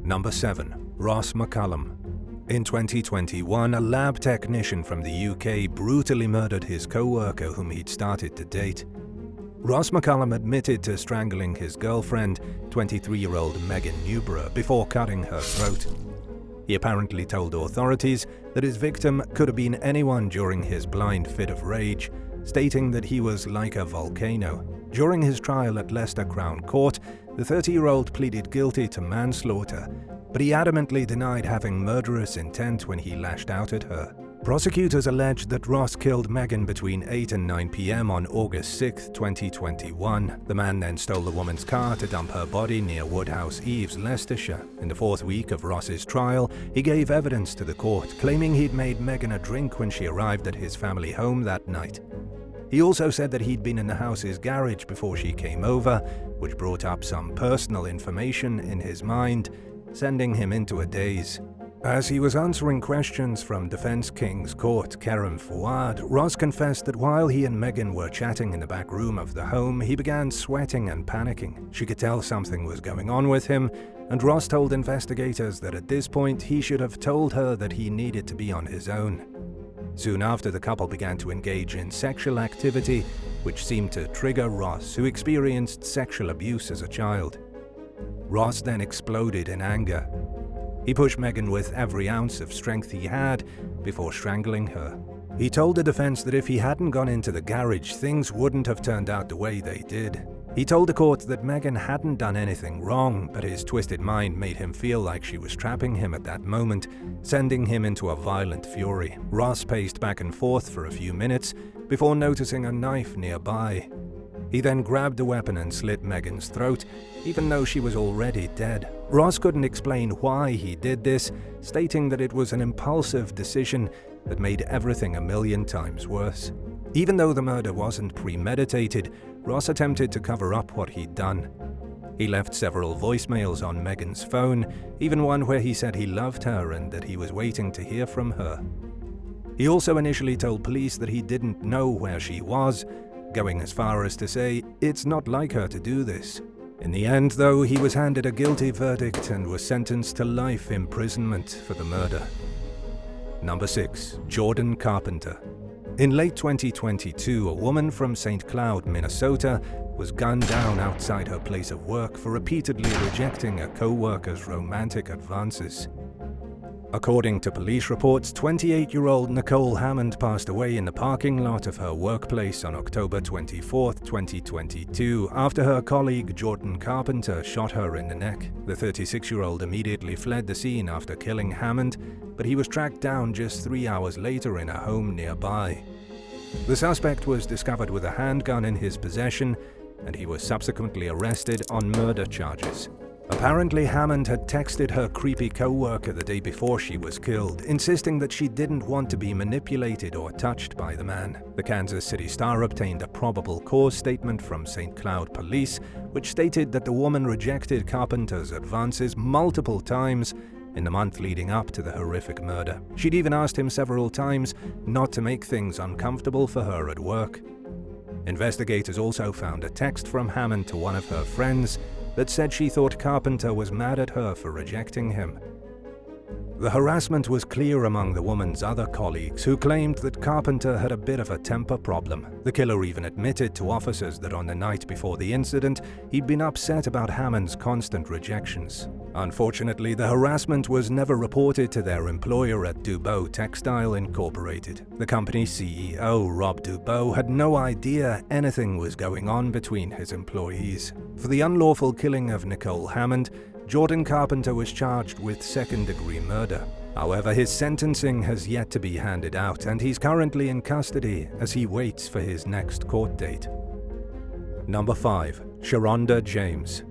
Number 7. Ross McCallum. In 2021, a lab technician from the UK brutally murdered his co-worker whom he'd started to date. Ross McCallum admitted to strangling his girlfriend, 23-year-old Megan Newborough, before cutting her throat. He apparently told authorities that his victim could have been anyone during his blind fit of rage, stating that he was like a volcano. During his trial at Leicester Crown Court, the 30-year-old pleaded guilty to manslaughter, but he adamantly denied having murderous intent when he lashed out at her. Prosecutors alleged that Ross killed Megan between 8 and 9 p.m. on August 6, 2021. The man then stole the woman's car to dump her body near Woodhouse Eaves, Leicestershire. In the 4th week of Ross's trial, he gave evidence to the court, claiming he'd made Megan a drink when she arrived at his family home that night. He also said that he'd been in the house's garage before she came over, which brought up some personal information in his mind, sending him into a daze. As he was answering questions from Defence King's Court Kerem Fouad, Ross confessed that while he and Megan were chatting in the back room of the home, he began sweating and panicking. She could tell something was going on with him, and Ross told investigators that at this point he should have told her that he needed to be on his own. Soon after, the couple began to engage in sexual activity, which seemed to trigger Ross, who experienced sexual abuse as a child. Ross then exploded in anger. He pushed Megan with every ounce of strength he had before strangling her. He told the defense that if he hadn't gone into the garage, things wouldn't have turned out the way they did. He told the court that Megan hadn't done anything wrong, but his twisted mind made him feel like she was trapping him at that moment, sending him into a violent fury. Ross paced back and forth for a few minutes before noticing a knife nearby. He then grabbed the weapon and slit Megan's throat, even though she was already dead. Ross couldn't explain why he did this, stating that it was an impulsive decision that made everything a million times worse. Even though the murder wasn't premeditated, Ross attempted to cover up what he'd done. He left several voicemails on Megan's phone, even one where he said he loved her and that he was waiting to hear from her. He also initially told police that he didn't know where she was, going as far as to say, "It's not like her to do this." In the end, though, he was handed a guilty verdict and was sentenced to life imprisonment for the murder. Number 6. Jordan Carpenter. In late 2022, a woman from St. Cloud, Minnesota, was gunned down outside her place of work for repeatedly rejecting a co-worker's romantic advances. According to police reports, 28-year-old Nicole Hammond passed away in the parking lot of her workplace on October 24, 2022, after her colleague Jordan Carpenter shot her in the neck. The 36-year-old immediately fled the scene after killing Hammond, but he was tracked down just 3 hours later in a home nearby. The suspect was discovered with a handgun in his possession, and he was subsequently arrested on murder charges. Apparently, Hammond had texted her creepy co-worker the day before she was killed, insisting that she didn't want to be manipulated or touched by the man. The Kansas City Star obtained a probable cause statement from St. Cloud Police, which stated that the woman rejected Carpenter's advances multiple times in the month leading up to the horrific murder. She'd even asked him several times not to make things uncomfortable for her at work. Investigators also found a text from Hammond to one of her friends that said she thought Carpenter was mad at her for rejecting him. The harassment was clear among the woman's other colleagues, who claimed that Carpenter had a bit of a temper problem. The killer even admitted to officers that on the night before the incident, he'd been upset about Hammond's constant rejections. Unfortunately, the harassment was never reported to their employer at Dubois Textile Incorporated. The company's CEO, Rob Dubois, had no idea anything was going on between his employees. For the unlawful killing of Nicole Hammond, Jordan Carpenter was charged with second-degree murder. However, his sentencing has yet to be handed out, and he's currently in custody as he waits for his next court date. Number 5. Sharonda James.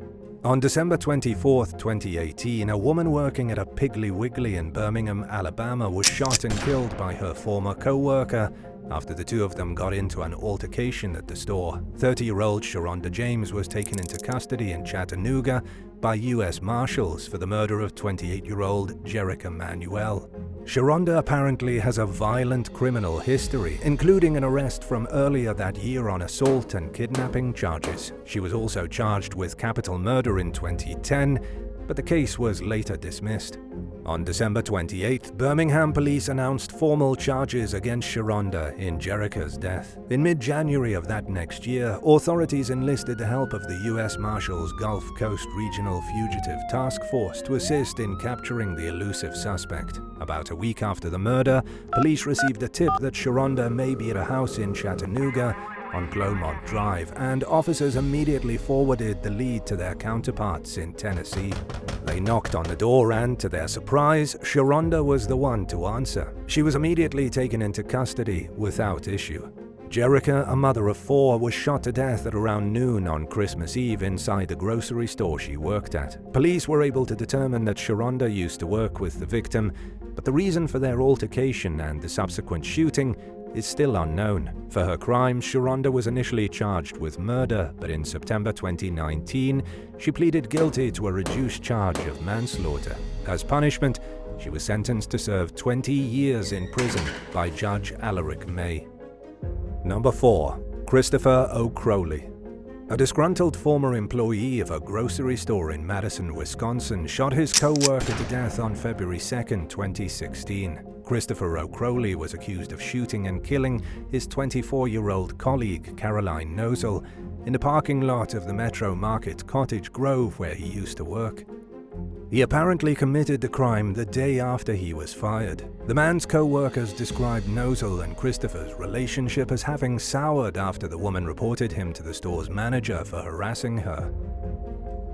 On December 24, 2018, a woman working at a Piggly Wiggly in Birmingham, Alabama, was shot and killed by her former co-worker after the two of them got into an altercation at the store. 30-year-old Sharonda James was taken into custody in Chattanooga by U.S. Marshals for the murder of 28-year-old Jerica Manuel. Sharonda apparently has a violent criminal history, including an arrest from earlier that year on assault and kidnapping charges. She was also charged with capital murder in 2010 but the case was later dismissed. On December 28th, Birmingham police announced formal charges against Sharonda in Jerica's death. In mid-January of that next year, authorities enlisted the help of the U.S. Marshals Gulf Coast Regional Fugitive Task Force to assist in capturing the elusive suspect. About a week after the murder, police received a tip that Sharonda may be at a house in Chattanooga on Clomont Drive, and officers immediately forwarded the lead to their counterparts in Tennessee. They knocked on the door and, to their surprise, Sharonda was the one to answer. She was immediately taken into custody without issue. Jerica, a mother of 4, was shot to death at around noon on Christmas Eve inside the grocery store she worked at. Police were able to determine that Sharonda used to work with the victim, but the reason for their altercation and the subsequent shooting is still unknown. For her crimes, Sharonda was initially charged with murder, but in September 2019, she pleaded guilty to a reduced charge of manslaughter. As punishment, she was sentenced to serve 20 years in prison by Judge Alaric May. Number 4. Christopher O. Crowley. A disgruntled former employee of a grocery store in Madison, Wisconsin, shot his co-worker to death on February 2, 2016. Christopher O. Crowley was accused of shooting and killing his 24-year-old colleague, Caroline Nozel, in the parking lot of the Metro Market Cottage Grove where he used to work. He apparently committed the crime the day after he was fired. The man's co-workers described Nozel and Christopher's relationship as having soured after the woman reported him to the store's manager for harassing her.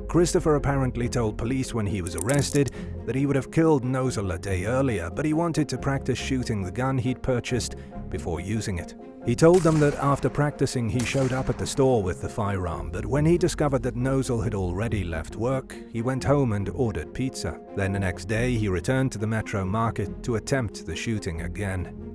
Christopher apparently told police when he was arrested that he would have killed Nozel a day earlier, but he wanted to practice shooting the gun he'd purchased before using it. He told them that after practicing he showed up at the store with the firearm, but when he discovered that Nozel had already left work, he went home and ordered pizza. Then the next day he returned to the Metro Market to attempt the shooting again.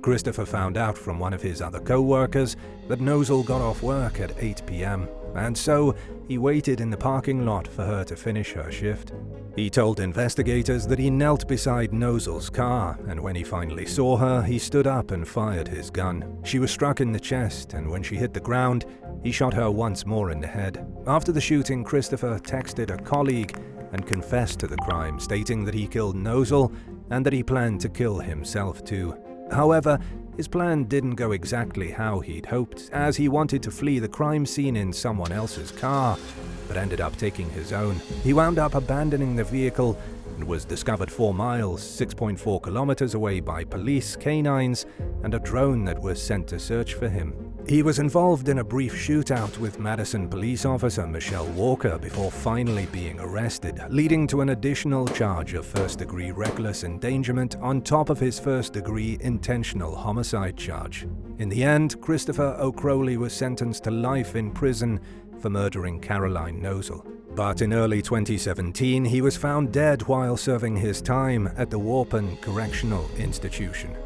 Christopher found out from one of his other co-workers that Nozel got off work at 8 p.m. and so he waited in the parking lot for her to finish her shift. He told investigators that he knelt beside Nozel's car, and when he finally saw her, he stood up and fired his gun. She was struck in the chest, and when she hit the ground, he shot her once more in the head. After the shooting, Christopher texted a colleague and confessed to the crime, stating that he killed Nozel and that he planned to kill himself too. However, his plan didn't go exactly how he'd hoped, as he wanted to flee the crime scene in someone else's car, but ended up taking his own. He wound up abandoning the vehicle and was discovered 4 miles, 6.4 kilometers away by police, canines, and a drone that was sent to search for him. He was involved in a brief shootout with Madison police officer Michelle Walker before finally being arrested, leading to an additional charge of first-degree reckless endangerment on top of his first-degree intentional homicide charge. In the end, Christopher O. Crowley was sentenced to life in prison for murdering Caroline Nozel. But in early 2017, he was found dead while serving his time at the Warpen Correctional Institution.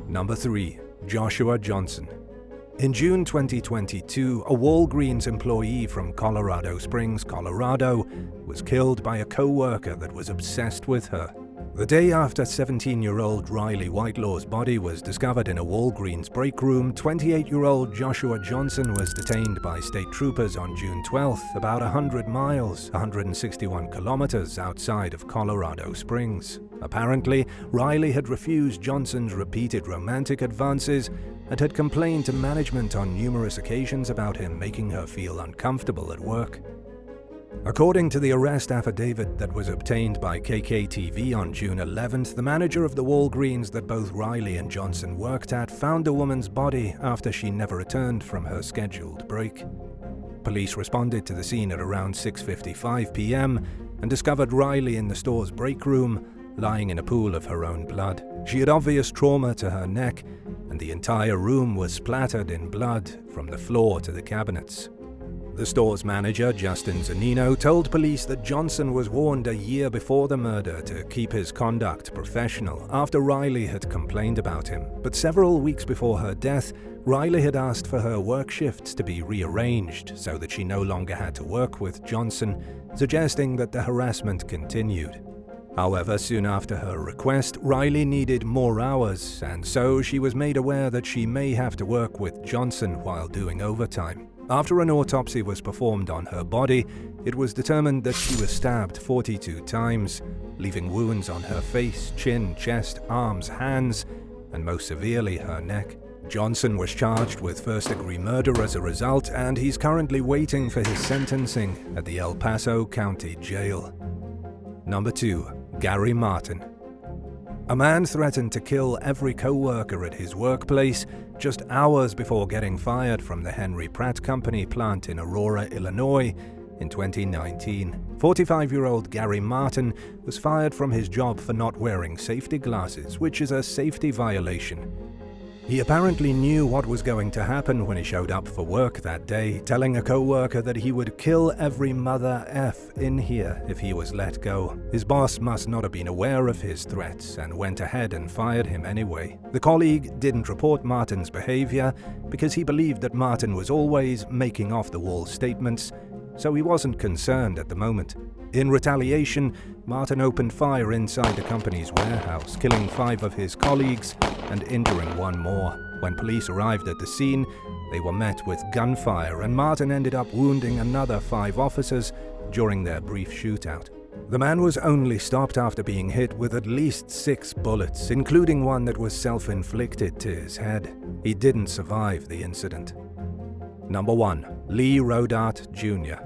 Number 3. Joshua Johnson. In June 2022, a Walgreens employee from Colorado Springs, Colorado, was killed by a co-worker that was obsessed with her. The day after 17-year-old Riley Whitelaw's body was discovered in a Walgreens break room, 28-year-old Joshua Johnson was detained by state troopers on June 12th, about 100 miles, 161 kilometers outside of Colorado Springs. Apparently, Riley had refused Johnson's repeated romantic advances and had complained to management on numerous occasions about him making her feel uncomfortable at work. According to the arrest affidavit that was obtained by KKTV on June 11th, the manager of the Walgreens that both Riley and Johnson worked at found the woman's body after she never returned from her scheduled break. Police responded to the scene at around 6:55 p.m. and discovered Riley in the store's break room, lying in a pool of her own blood. She had obvious trauma to her neck, and the entire room was splattered in blood from the floor to the cabinets. The store's manager, Justin Zanino, told police that Johnson was warned a year before the murder to keep his conduct professional after Riley had complained about him. But several weeks before her death, Riley had asked for her work shifts to be rearranged so that she no longer had to work with Johnson, suggesting that the harassment continued. However, soon after her request, Riley needed more hours, and so she was made aware that she may have to work with Johnson while doing overtime. After an autopsy was performed on her body, it was determined that she was stabbed 42 times, leaving wounds on her face, chin, chest, arms, hands, and most severely her neck. Johnson was charged with first-degree murder as a result, and he's currently waiting for his sentencing at the El Paso County Jail. Number 2. Gary Martin. A man threatened to kill every co-worker at his workplace just hours before getting fired from the Henry Pratt Company plant in Aurora, Illinois in 2019. 45-year-old Gary Martin was fired from his job for not wearing safety glasses, which is a safety violation. He apparently knew what was going to happen when he showed up for work that day, telling a co-worker that he would kill every mother F in here if he was let go. His boss must not have been aware of his threats and went ahead and fired him anyway. The colleague didn't report Martin's behavior because he believed that Martin was always making off-the-wall statements, so he wasn't concerned at the moment. In retaliation, Martin opened fire inside the company's warehouse, killing 5 of his colleagues and injuring 1 more. When police arrived at the scene, they were met with gunfire, and Martin ended up wounding another 5 officers during their brief shootout. The man was only stopped after being hit with at least 6 bullets, including one that was self-inflicted to his head. He didn't survive the incident. Number 1. Lee Rodart Jr.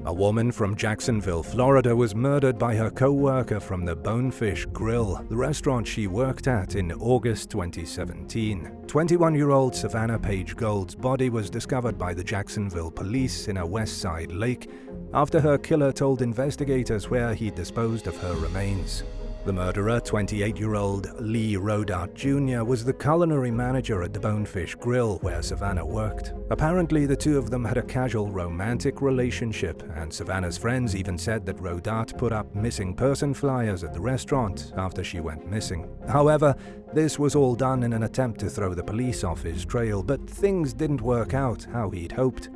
A woman from Jacksonville, Florida was murdered by her co-worker from the Bonefish Grill, the restaurant she worked at, in August 2017. 21-year-old Savannah Page Gold's body was discovered by the Jacksonville police in a West Side lake after her killer told investigators where he disposed of her remains. The murderer, 28-year-old Lee Rodart Jr., was the culinary manager at the Bonefish Grill where Savannah worked. Apparently, the two of them had a casual romantic relationship, and Savannah's friends even said that Rodart put up missing person flyers at the restaurant after she went missing. However, this was all done in an attempt to throw the police off his trail, but things didn't work out how he'd hoped.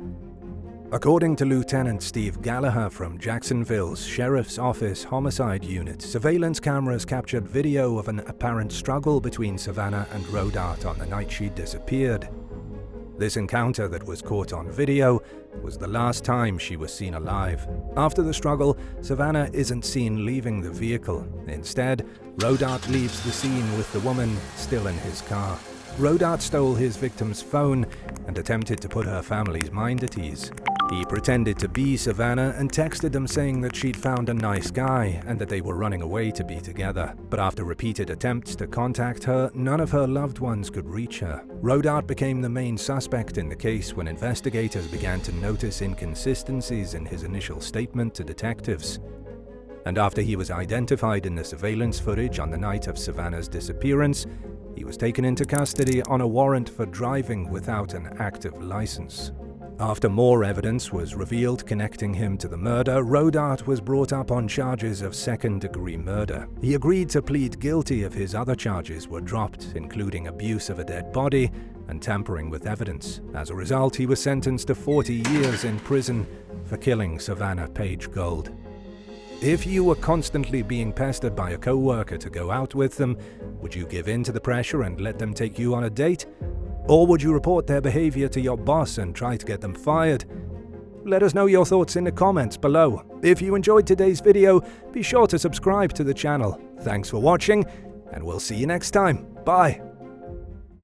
According to Lieutenant Steve Gallagher from Jacksonville's Sheriff's Office Homicide Unit, surveillance cameras captured video of an apparent struggle between Savannah and Rodart on the night she disappeared. This encounter that was caught on video was the last time she was seen alive. After the struggle, Savannah isn't seen leaving the vehicle. Instead, Rodart leaves the scene with the woman still in his car. Rodart stole his victim's phone and attempted to put her family's mind at ease. He pretended to be Savannah and texted them saying that she'd found a nice guy and that they were running away to be together. But after repeated attempts to contact her, none of her loved ones could reach her. Rodart became the main suspect in the case when investigators began to notice inconsistencies in his initial statement to detectives. And after he was identified in the surveillance footage on the night of Savannah's disappearance, he was taken into custody on a warrant for driving without an active license. After more evidence was revealed connecting him to the murder, Rodart was brought up on charges of second-degree murder. He agreed to plead guilty if his other charges were dropped, including abuse of a dead body and tampering with evidence. As a result, he was sentenced to 40 years in prison for killing Savannah Page Gold. If you were constantly being pestered by a co-worker to go out with them, would you give in to the pressure and let them take you on a date? Or would you report their behavior to your boss and try to get them fired? Let us know your thoughts in the comments below. If you enjoyed today's video, be sure to subscribe to the channel. Thanks for watching, and we'll see you next time. Bye!